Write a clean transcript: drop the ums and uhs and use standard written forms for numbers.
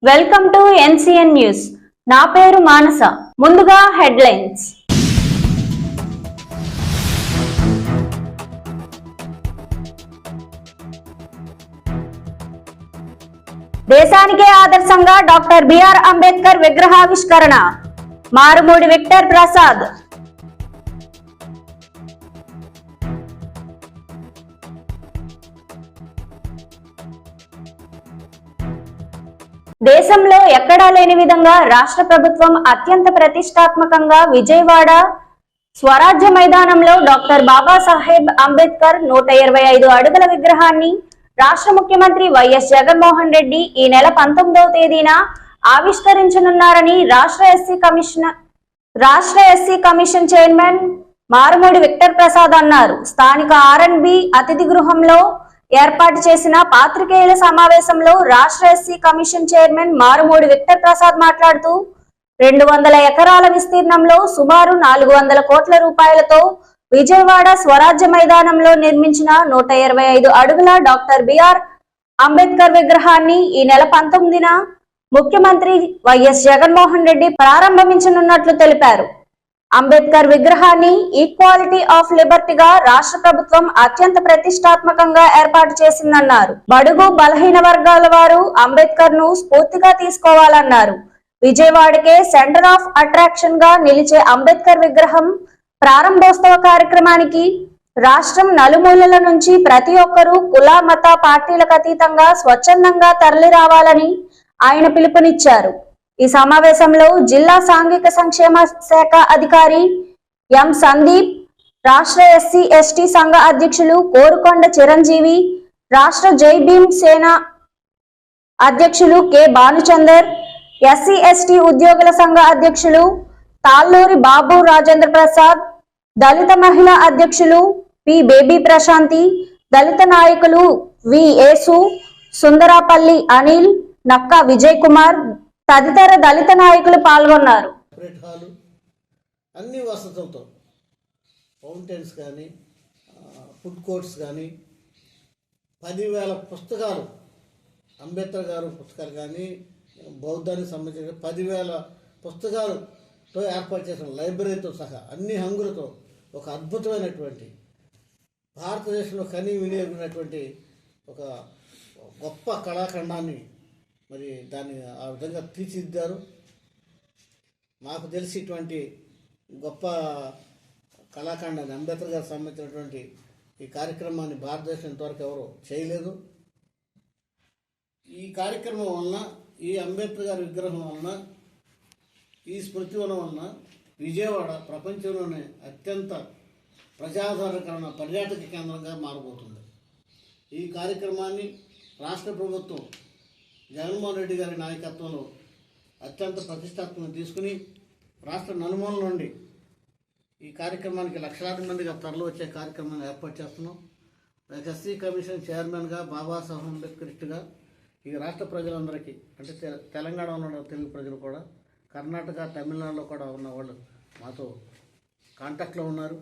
Welcome to NCN news. నా పేరు మానస. ముందుగా హెడ్లైన్స్. దేశానికే ఆదర్శంగా డాక్టర్ బిఆర్ అంబేద్కర్ విగ్రహావిష్కరణ. మారుమూడి విక్టర్ ప్రసాద్. దేశంలో ఎక్కడా లేని విధంగా రాష్ట్ర ప్రభుత్వం అత్యంత ప్రతిష్టాత్మకంగా విజయవాడ స్వరాజ్య మైదానంలో డాక్టర్ బాబాసాహెబ్ అంబేద్కర్ 125 అడుగుల విగ్రహాన్ని రాష్ట్ర ముఖ్యమంత్రి వైఎస్ జగన్మోహన్ రెడ్డి ఈ నెల 19వ తేదీన ఆవిష్కరించనున్నారని రాష్ట్ర SC commission chairman Marumudi Victor Prasad అన్నారు. స్థానిక ఆర్ఎండ్బి అతిథి గృహంలో ఏర్పాటు చేసిన పాత్రికేయుల సమావేశంలో రాష్ట్ర SC commission chairman Marumudi Victor Prasad మాట్లాడుతూ 200 ఎకరాల విస్తీర్ణంలో సుమారు 400 కోట్ల రూపాయలతో విజయవాడ స్వరాజ్య మైదానంలో నిర్మించిన 125 అడుగుల డాక్టర్ బిఆర్ అంబేద్కర్ విగ్రహాన్ని ఈ నెల 19న ముఖ్యమంత్రి వైఎస్ జగన్మోహన్ రెడ్డి ప్రారంభించనున్నట్లు తెలిపారు. అంబేద్కర్ విగ్రహాన్ని ఈక్వాలిటీ ఆఫ్ లిబర్టీగా రాష్ట్ర ప్రభుత్వం అత్యంత ప్రతిష్టాత్మకంగా ఏర్పాటు చేసిందన్నారు. బడుగు బలహీన వర్గాల వారు అంబేద్కర్ ను స్ఫూర్తిగా తీసుకోవాలన్నారు. విజయవాడకే సెంటర్ ఆఫ్ అట్రాక్షన్ గా నిలిచే అంబేద్కర్ విగ్రహం ప్రారంభోత్సవ కార్యక్రమానికి రాష్ట్రం నలుమూలల నుంచి ప్రతి ఒక్కరూ కుల మత పార్టీలకు అతీతంగా స్వచ్ఛందంగా తరలి రావాలని ఆయన పిలుపునిచ్చారు. ఈ సమావేశంలో జిల్లా సాంఘిక సంక్షేమ శాఖ అధికారి ఎం సందీప్, రాష్ట్ర ఎస్సీ ఎస్టీ సంఘ అధ్యక్షులు కోరుకొండ చిరంజీవి, రాష్ట్ర జై భీమ్ సేన అధ్యక్షులు కె భానుచందర్, ఎస్సీ ఎస్టీ ఉద్యోగుల సంఘ అధ్యక్షులు తాళ్ళూరి బాబు రాజేంద్ర ప్రసాద్, దళిత మహిళా అధ్యక్షులు పి బేబీ ప్రశాంతి, దళిత నాయకులు వి యేసు, సుందరాపల్లి అనిల్, నక్కా విజయ్ కుమార్ తదితర దళిత నాయకులు పాల్గొన్నారు. అన్ని వసతులతో ఫౌంటైన్స్ కానీ ఫుడ్ కోర్ట్స్ కానీ 10,000 పుస్తకాలు అంబేద్కర్ గారు పుస్తకాలు కానీ బౌద్ధానికి సంబంధించిన 10,000 పుస్తకాలతో ఏర్పాటు చేసిన లైబ్రరీతో సహా అన్ని హంగులతో ఒక అద్భుతమైనటువంటి భారతదేశంలో కని వినియోగినటువంటి ఒక గొప్ప కళాఖండాన్ని మరి దాన్ని ఆ విధంగా తీర్చిదిద్దారు. మాకు తెలిసి ఇటువంటి గొప్ప కళాఖండాన్ని అంబేద్కర్ గారికి సంబంధించినటువంటి ఈ కార్యక్రమాన్ని భారతదేశం ఇంతవరకు ఎవరు చేయలేదు. ఈ కార్యక్రమం వలన, ఈ అంబేద్కర్ గారి విగ్రహం వలన, ఈ స్మృతివనం వలన విజయవాడ ప్రపంచంలోనే అత్యంత ప్రజాదరణకరణ పర్యాటక కేంద్రంగా మారబోతుంది. ఈ కార్యక్రమాన్ని రాష్ట్ర ప్రభుత్వం జగన్మోహన్ రెడ్డి గారి నాయకత్వంలో అత్యంత ప్రతిష్టాత్మకంగా తీసుకుని రాష్ట్ర నలుమూల నుండి ఈ కార్యక్రమానికి లక్షలాది మందిగా తరలి వచ్చే కార్యక్రమాన్ని ఏర్పాటు చేస్తున్నాం. ఎస్సీ కమిషన్ చైర్మన్గా బాబాసాహెబ్ అంబేద్కరిస్ట్గా ఈ రాష్ట్ర ప్రజలందరికీ, అంటే తెలంగాణలో ఉన్న తెలుగు ప్రజలు కూడా, కర్ణాటక తమిళనాడులో కూడా ఉన్న వాళ్ళు మాతో కాంటాక్ట్లో ఉన్నారు.